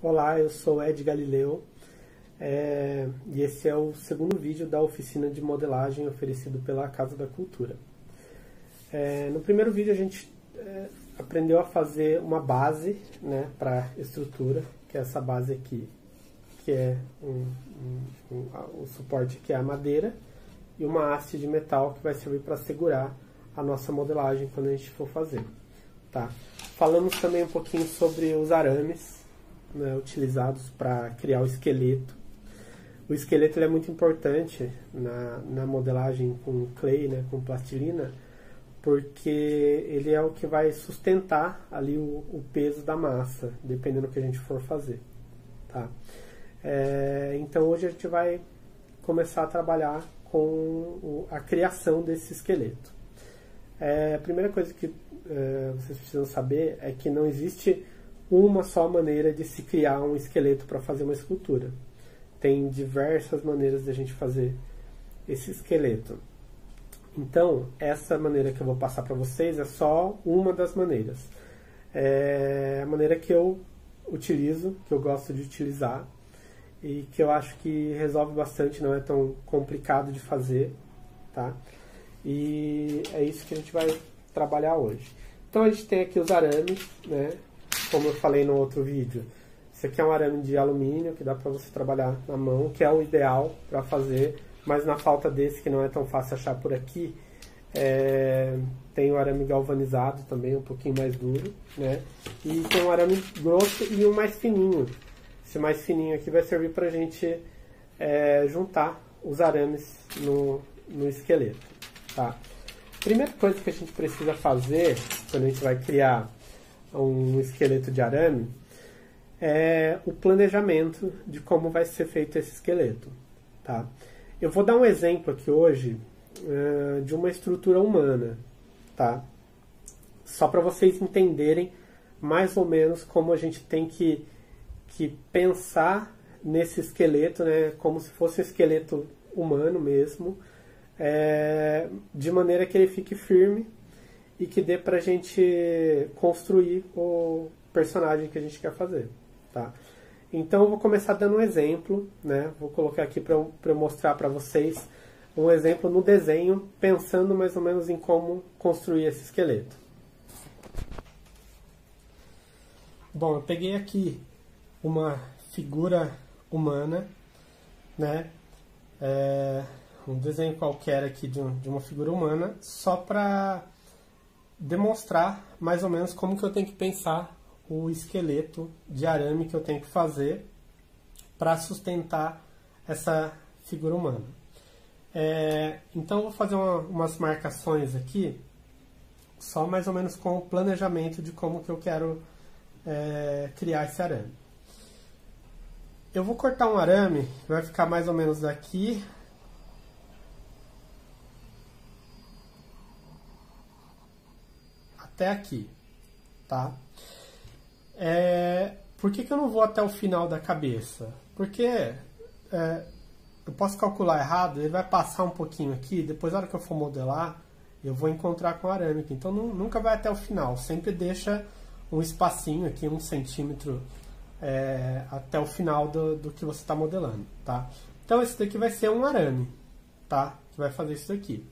Olá, eu sou Ed Galileu e esse é o segundo vídeo da oficina de modelagem oferecido pela Casa da Cultura. No primeiro vídeo a gente aprendeu a fazer uma base, né, para estrutura, que é essa base aqui, que é o suporte que é a madeira e uma haste de metal que vai servir para segurar a nossa modelagem quando a gente for fazer. Tá? Falamos também um pouquinho sobre os arames, né, utilizados para criar o esqueleto. O esqueleto ele é muito importante na modelagem com clay, né, com plastilina, porque ele é o que vai sustentar ali o peso da massa, dependendo do que a gente for fazer. Tá? Então hoje a gente vai começar a trabalhar com a criação desse esqueleto. A primeira coisa que vocês precisam saber é que não existe uma só maneira de se criar um esqueleto para fazer uma escultura. Tem diversas maneiras de a gente fazer esse esqueleto. Então, essa maneira que eu vou passar para vocês é só uma das maneiras. É a maneira que eu utilizo, que eu gosto de utilizar e que eu acho que resolve bastante, não é tão complicado de fazer, tá? E é isso que a gente vai trabalhar hoje. Então a gente tem aqui os arames, né? Como eu falei no outro vídeo, esse aqui é um arame de alumínio que dá para você trabalhar na mão, que é o ideal para fazer, mas na falta desse, que não é tão fácil achar por aqui, tem o arame galvanizado também, um pouquinho mais duro, né? E tem um arame grosso e um mais fininho. Esse mais fininho aqui vai servir para a gente juntar os arames no esqueleto, tá? Primeira coisa que a gente precisa fazer quando a gente vai criar um esqueleto de arame é o planejamento de como vai ser feito esse esqueleto, tá? Eu vou dar um exemplo aqui hoje de uma estrutura humana, tá? Só para vocês entenderem mais ou menos como a gente tem que pensar nesse esqueleto, né? Como se fosse um esqueleto humano mesmo, de maneira que ele fique firme e que dê pra gente construir o personagem que a gente quer fazer, tá? Então eu vou começar dando um exemplo, né? Vou colocar aqui para eu mostrar para vocês um exemplo no desenho, pensando mais ou menos em como construir esse esqueleto. Bom, eu peguei aqui uma figura humana, né? Um desenho qualquer aqui de uma figura humana, só para demonstrar mais ou menos como que eu tenho que pensar o esqueleto de arame que eu tenho que fazer para sustentar essa figura humana. Então eu vou fazer umas marcações aqui, só mais ou menos com o planejamento de como que eu quero criar esse arame. Eu vou cortar um arame, vai ficar mais ou menos daqui até aqui, tá? Por que eu não vou até o final da cabeça? Porque eu posso calcular errado, ele vai passar um pouquinho aqui, depois na hora que eu for modelar, eu vou encontrar com o arame aqui. Então nunca vai até o final, sempre deixa um espacinho aqui, 1 centímetro até o final do que você está modelando, tá? Então esse daqui vai ser um arame, tá? Que vai fazer isso daqui.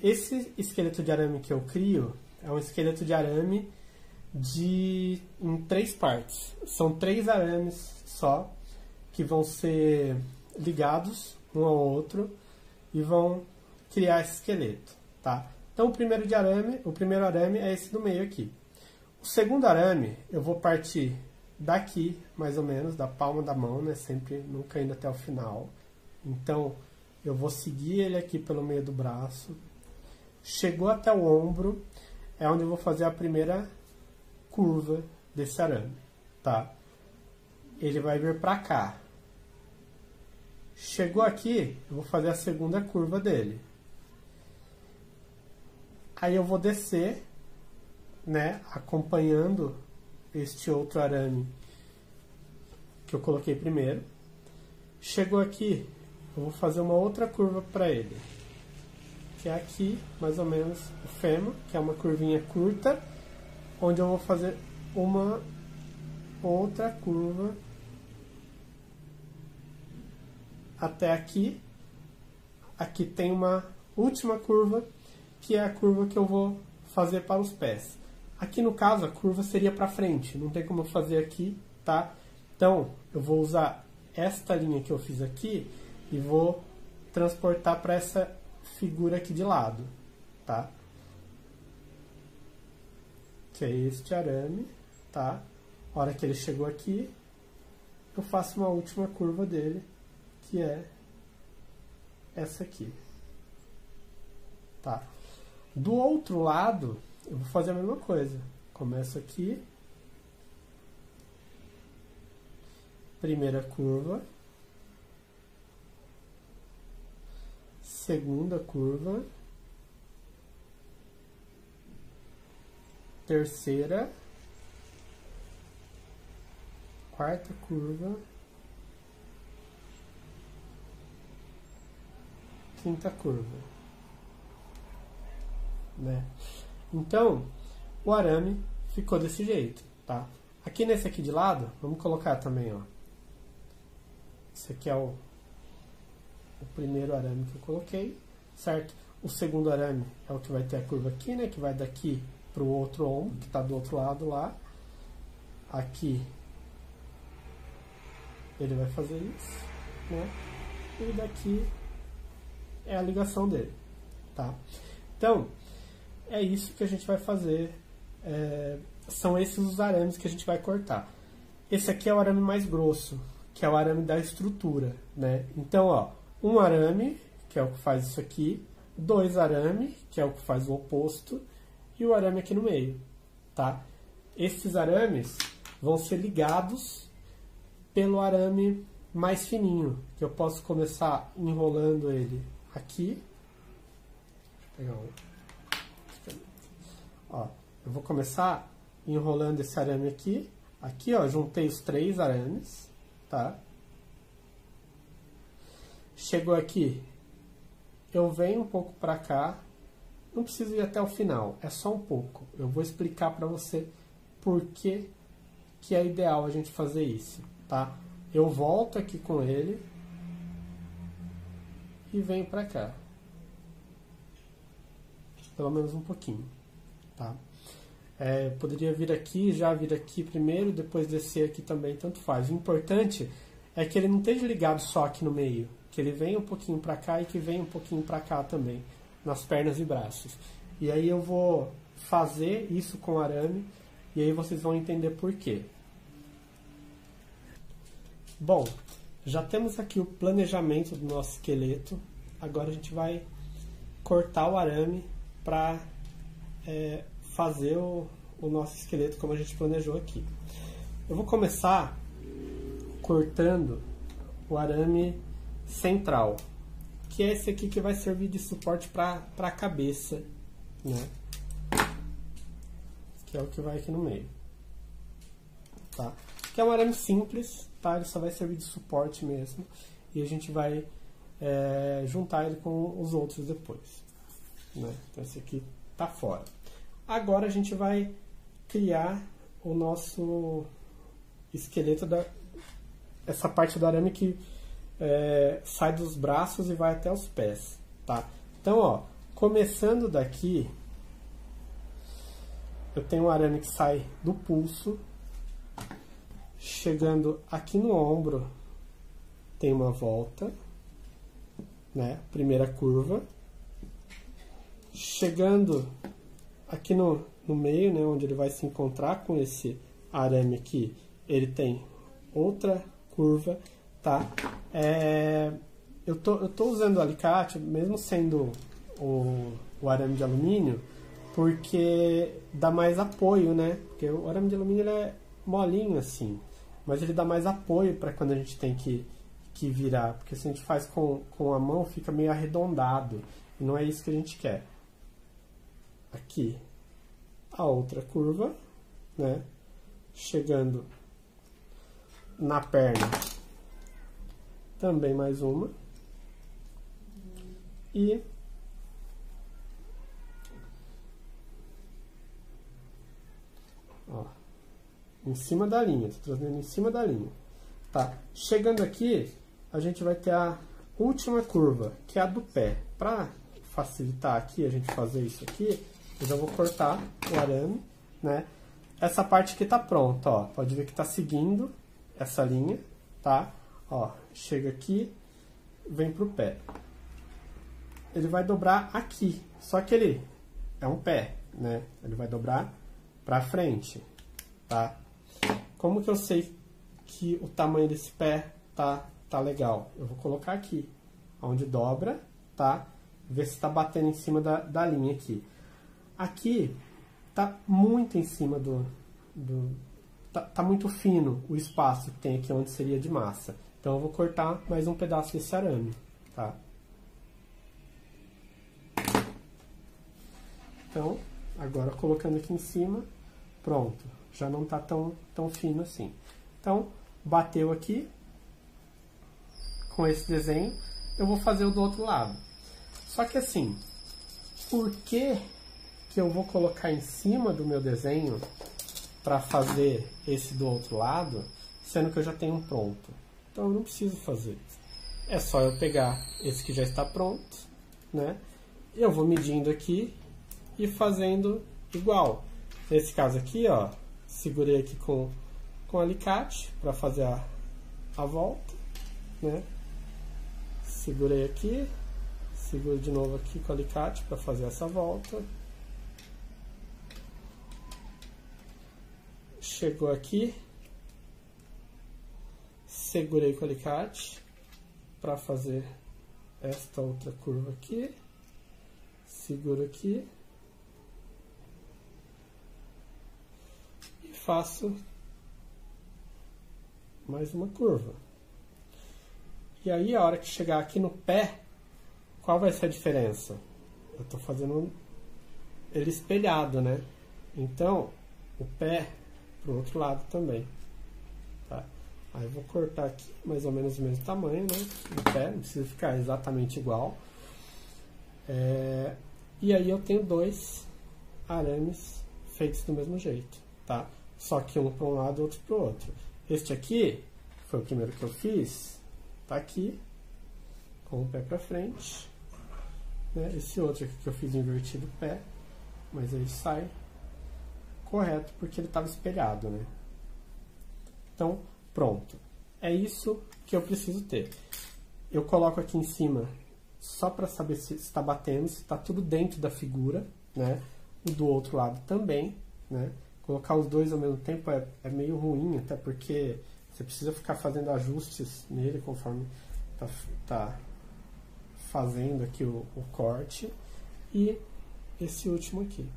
Esse esqueleto de arame que eu crio é um esqueleto de arame em 3 partes. São 3 arames só que vão ser ligados um ao outro e vão criar esse esqueleto, tá? Então o primeiro arame é esse do meio aqui. O segundo arame eu vou partir daqui, mais ou menos, da palma da mão, né? Sempre, nunca indo até o final. Então eu vou seguir ele aqui pelo meio do braço. Chegou até o ombro, é onde eu vou fazer a primeira curva desse arame, tá? Ele vai vir pra cá. Chegou aqui, eu vou fazer a segunda curva dele. Aí eu vou descer, né, acompanhando este outro arame que eu coloquei primeiro. Chegou aqui, eu vou fazer uma outra curva para ele, que é aqui, mais ou menos, o fêmur, que é uma curvinha curta, onde eu vou fazer uma outra curva até aqui. Aqui tem uma última curva, que é a curva que eu vou fazer para os pés. Aqui no caso a curva seria para frente, não tem como eu fazer aqui, tá? Então eu vou usar esta linha que eu fiz aqui e vou transportar para essa figura aqui de lado, tá? Que é este arame, tá? A hora que ele chegou aqui, eu faço uma última curva dele, que é essa aqui, tá? Do outro lado, eu vou fazer a mesma coisa. Começo aqui, primeira curva, segunda curva, terceira, quarta curva, quinta curva, né? Então, o arame ficou desse jeito, tá? Aqui nesse aqui de lado, vamos colocar também, ó. Esse aqui é o primeiro arame que eu coloquei, certo? O segundo arame é o que vai ter a curva aqui, né? Que vai daqui para o outro ombro, que está do outro lado lá. Aqui ele vai fazer isso, né? E daqui é a ligação dele, tá? Então, é isso que a gente vai fazer. São esses os arames que a gente vai cortar. Esse aqui é o arame mais grosso, que é o arame da estrutura, né? Então, ó, um arame, que é o que faz isso aqui, dois arames, que é o que faz o oposto, e o arame aqui no meio, tá? Esses arames vão ser ligados pelo arame mais fininho, que eu posso começar enrolando ele aqui. Deixa eu pegar ó, eu vou começar enrolando esse arame aqui. Aqui, ó, juntei os três arames, tá? Chegou aqui, eu venho um pouco para cá. Não preciso ir até o final, é só um pouco. Eu vou explicar para você por que é ideal a gente fazer isso, tá? Eu volto aqui com ele e venho para cá. Pelo menos um pouquinho, tá? Poderia vir aqui, já vir aqui primeiro, depois descer aqui também, tanto faz. O importante é que ele não esteja ligado só aqui no meio, que ele venha um pouquinho para cá e que venha um pouquinho para cá também, nas pernas e braços. E aí eu vou fazer isso com arame e aí vocês vão entender por quê. Bom, já temos aqui o planejamento do nosso esqueleto. Agora a gente vai cortar o arame para fazer o nosso esqueleto como a gente planejou aqui. Eu vou começar cortando o arame central, que é esse aqui que vai servir de suporte para a cabeça, né? Que é o que vai aqui no meio, tá? Que é um arame simples, tá? Ele só vai servir de suporte mesmo, e a gente vai juntar ele com os outros depois, né? Então esse aqui tá fora. Agora a gente vai criar o nosso esqueleto, essa parte do arame que sai dos braços e vai até os pés, tá? Então, ó, começando daqui, eu tenho um arame que sai do pulso, chegando aqui no ombro, tem uma volta, né? Primeira curva, chegando aqui no meio, né, onde ele vai se encontrar com esse arame aqui, ele tem outra curva, tá? Eu tô usando o alicate, mesmo sendo o arame de alumínio, porque dá mais apoio, né? Porque o arame de alumínio ele é molinho assim, mas ele dá mais apoio para quando a gente tem que virar, porque se a gente faz com a mão fica meio arredondado, e não é isso que a gente quer. Aqui a outra curva, né? Chegando na perna, também mais uma, e ó, em cima da linha, estou trazendo em cima da linha, tá? Chegando aqui, a gente vai ter a última curva, que é a do pé. Para facilitar aqui, a gente fazer isso aqui, eu já vou cortar o arame, né? Essa parte aqui tá pronta, ó, pode ver que tá seguindo essa linha, tá? Ó, chega aqui, vem pro pé. Ele vai dobrar aqui, só que ele é um pé, né? Ele vai dobrar pra frente, tá? Como que eu sei que o tamanho desse pé tá legal? Eu vou colocar aqui, onde dobra, tá? Ver se tá batendo em cima da linha aqui. Aqui tá muito em cima tá muito fino o espaço que tem aqui onde seria de massa. Então eu vou cortar mais um pedaço desse arame, tá? Então, agora colocando aqui em cima, pronto. Já não tá tão fino assim. Então, bateu aqui com esse desenho, eu vou fazer o do outro lado. Só que assim, por que eu vou colocar em cima do meu desenho para fazer esse do outro lado, sendo que eu já tenho um pronto? Então eu não preciso fazer. É só eu pegar esse que já está pronto, né? Eu vou medindo aqui e fazendo igual. Nesse caso aqui, ó, segurei aqui com alicate para fazer a volta, né? Segurei aqui, seguro de novo aqui com o alicate para fazer essa volta. Chegou aqui, segurei com o alicate para fazer esta outra curva aqui, seguro aqui e faço mais uma curva. E aí, a hora que chegar aqui no pé, qual vai ser a diferença? Eu estou fazendo ele espelhado, né? Então, o pé pro outro lado também, tá? Aí eu vou cortar aqui mais ou menos o mesmo tamanho, né? O pé, não precisa ficar exatamente igual. E aí eu tenho dois arames feitos do mesmo jeito, tá? Só que um para um lado e outro para o outro. Este aqui foi o primeiro que eu fiz, tá aqui, com o pé para frente, né? Esse outro aqui que eu fiz invertido o pé, mas aí sai correto porque ele estava espelhado, né? Então, pronto. É isso que eu preciso ter. Eu coloco aqui em cima só para saber se está batendo, se está tudo dentro da figura, né? O do outro lado também, né? Colocar os dois ao mesmo tempo é meio ruim, até porque você precisa ficar fazendo ajustes nele conforme tá fazendo aqui o corte. E esse último aqui.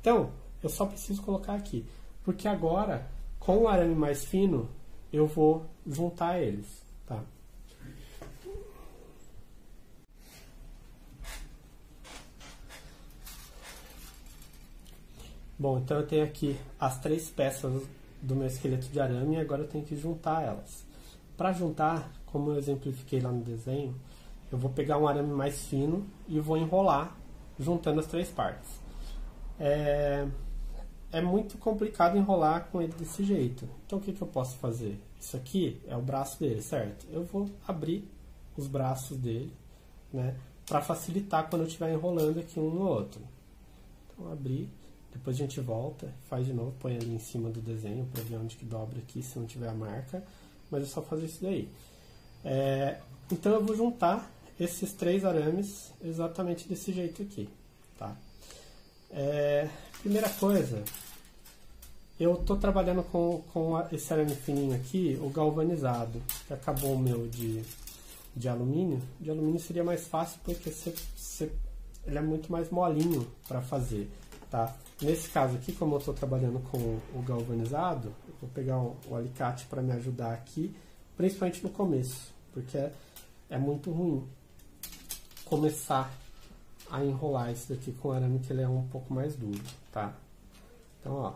Então, eu só preciso colocar aqui, porque agora, com o arame mais fino, eu vou juntar eles, tá? Bom, então eu tenho aqui as 3 peças do meu esqueleto de arame e agora eu tenho que juntar elas. Para juntar, como eu exemplifiquei lá no desenho, eu vou pegar um arame mais fino e vou enrolar, juntando as 3 partes. É muito complicado enrolar com ele desse jeito. Então o que eu posso fazer? Isso aqui é o braço dele, certo? Eu vou abrir os braços dele, né? Para facilitar quando eu estiver enrolando aqui um no outro. Então abrir, depois a gente volta, faz de novo, põe ali em cima do desenho para ver onde que dobra aqui se não tiver a marca. Mas é só fazer isso daí. Então eu vou juntar esses 3 arames exatamente desse jeito aqui, tá? Primeira coisa, eu estou trabalhando com esse arame fininho aqui, o galvanizado, que acabou o meu de alumínio. De alumínio seria mais fácil porque ele é muito mais molinho para fazer, tá? Nesse caso aqui, como eu estou trabalhando com o galvanizado, eu vou pegar o alicate para me ajudar aqui, principalmente no começo, porque é muito ruim começar a enrolar isso daqui com arame que ele é um pouco mais duro, tá? Então, ó,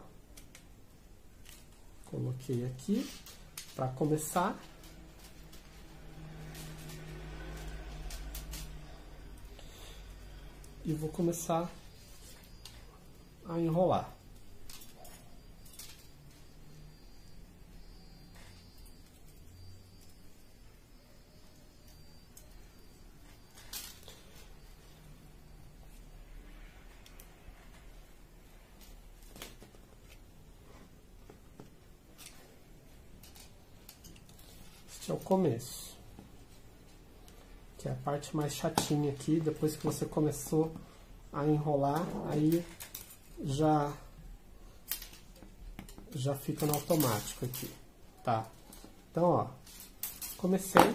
coloquei aqui para começar. E vou começar a enrolar. Este é o começo, que é a parte mais chatinha aqui. Depois que você começou a enrolar, aí já fica no automático aqui, tá? Então, ó, comecei,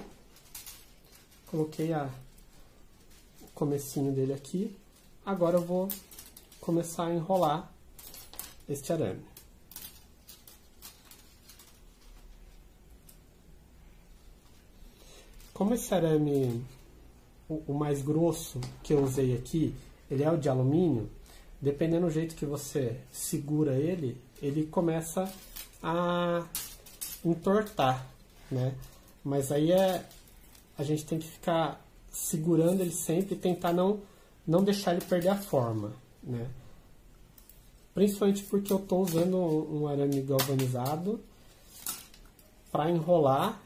coloquei o comecinho dele aqui. Agora eu vou começar a enrolar este arame. Como esse arame, o mais grosso que eu usei aqui, ele é o de alumínio, dependendo do jeito que você segura ele, ele começa a entortar, né? Mas aí a gente tem que ficar segurando ele sempre e tentar não deixar ele perder a forma, né? Principalmente porque eu estou usando um arame galvanizado para enrolar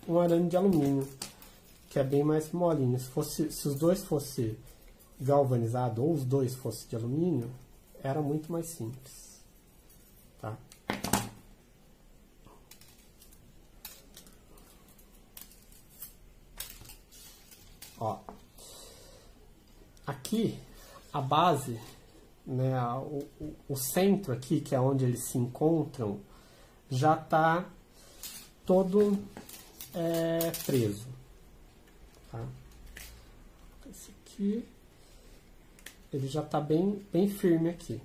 um arame de alumínio, que é bem mais molinho. Se os dois fossem galvanizados ou os dois fossem de alumínio, era muito mais simples, tá? Ó, aqui a base, né, o centro aqui, que é onde eles se encontram, já está todo preso, tá? Esse aqui, ele já está bem firme aqui,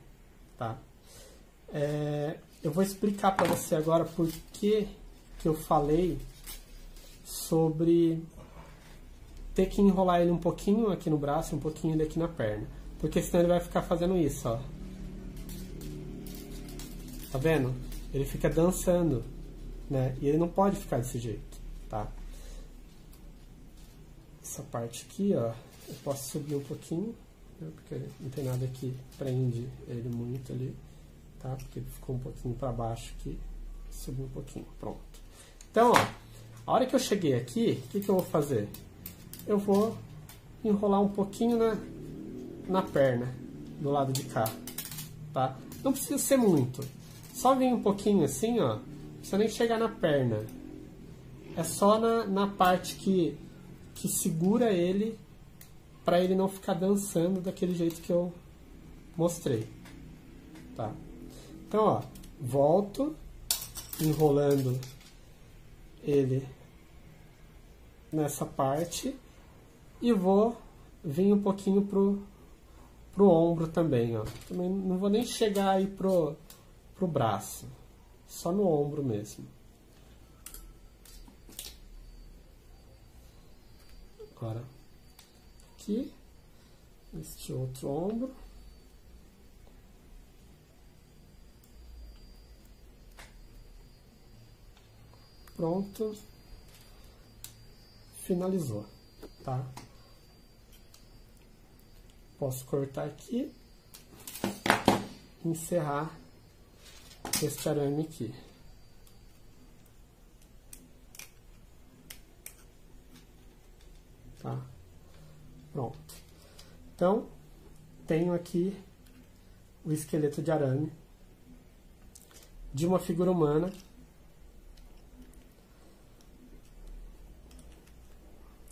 tá? Eu vou explicar para você agora por que eu falei sobre ter que enrolar ele um pouquinho aqui no braço e um pouquinho ele aqui na perna, porque senão ele vai ficar fazendo isso, ó. Tá vendo? Ele fica dançando, né? E ele não pode ficar desse jeito, tá? Essa parte aqui, ó, eu posso subir um pouquinho, né? Porque não tem nada que prende ele muito ali, tá? Porque ele ficou um pouquinho para baixo aqui, subir um pouquinho, pronto. Então, ó, a hora que eu cheguei aqui, o que eu vou fazer? Eu vou enrolar um pouquinho na perna, do lado de cá, tá? Não precisa ser muito, só vir um pouquinho assim, ó, não precisa nem chegar na perna. É só na parte que segura ele, para ele não ficar dançando daquele jeito que eu mostrei, tá? Então, ó, volto enrolando ele nessa parte e vou vir um pouquinho pro ombro também, ó. Também não vou nem chegar aí pro braço, só no ombro mesmo. Agora aqui, este outro ombro. Pronto. Finalizou, tá? Posso cortar aqui e encerrar este arame aqui. Tá? Pronto. Então, tenho aqui o esqueleto de arame de uma figura humana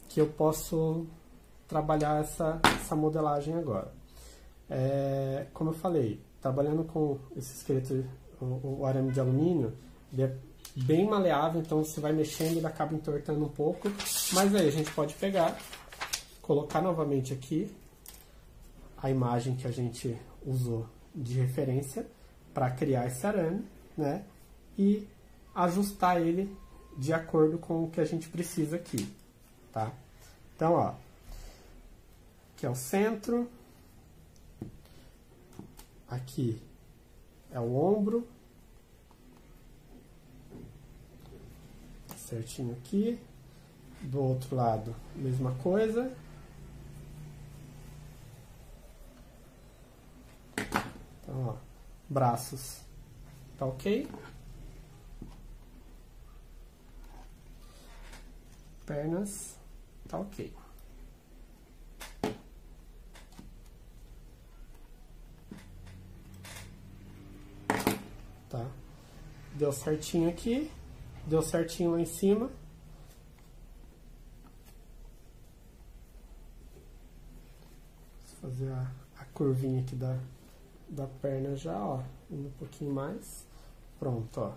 que eu posso trabalhar essa modelagem agora. Como eu falei, trabalhando com esse esqueleto, o arame de alumínio, ele é bem maleável, então você vai mexendo e ele acaba entortando um pouco, mas aí a gente pode pegar, colocar novamente aqui a imagem que a gente usou de referência para criar esse arame, né, e ajustar ele de acordo com o que a gente precisa aqui, tá? Então, ó, aqui é o centro, aqui é o ombro, certinho aqui, do outro lado, mesma coisa. Então, ó, braços, tá ok? Pernas, tá ok. Tá? Deu certinho aqui. deu certinho lá em cima. Vou fazer a curvinha aqui da perna já, ó, indo um pouquinho mais. Pronto, ó.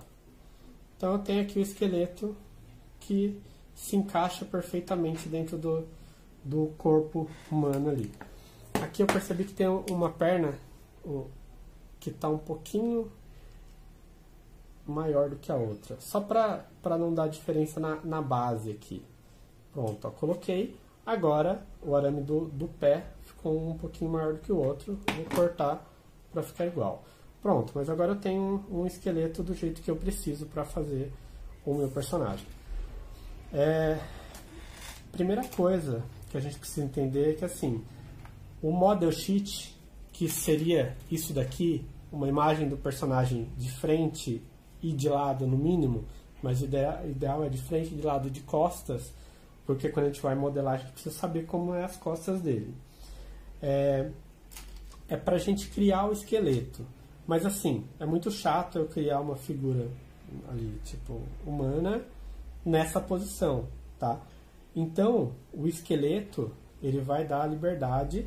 Então eu tenho aqui o esqueleto que se encaixa perfeitamente dentro do corpo humano ali. Aqui eu percebi que tem uma perna que está um pouquinho maior do que a outra. Só para não dar diferença na base aqui. Pronto, ó, coloquei. Agora o arame do pé ficou um pouquinho maior do que o outro. Vou cortar para ficar igual. Pronto, mas agora eu tenho um esqueleto do jeito que eu preciso para fazer o meu personagem. Primeira coisa que a gente precisa entender é que assim, o model sheet, que seria isso daqui, uma imagem do personagem de frente e de lado no mínimo, mas o ideal é de frente, de lado, de costas, porque quando a gente vai modelar a gente precisa saber como é as costas dele. É para a gente criar o esqueleto. Mas assim, é muito chato eu criar uma figura ali, tipo, humana, nessa posição, tá? Então, o esqueleto, ele vai dar a liberdade,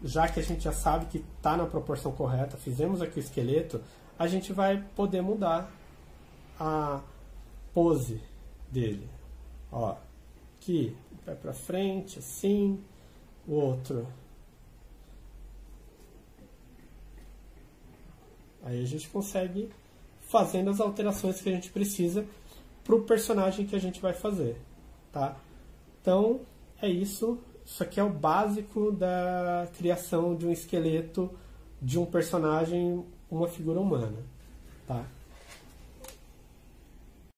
já que a gente já sabe que está na proporção correta, fizemos aqui o esqueleto, a gente vai poder mudar a pose dele. Ó, aqui, o pé para frente, assim, o outro. Aí a gente consegue fazendo as alterações que a gente precisa para o personagem que a gente vai fazer, tá? Então, é isso. Isso aqui é o básico da criação de um esqueleto de um personagem, uma figura humana, tá?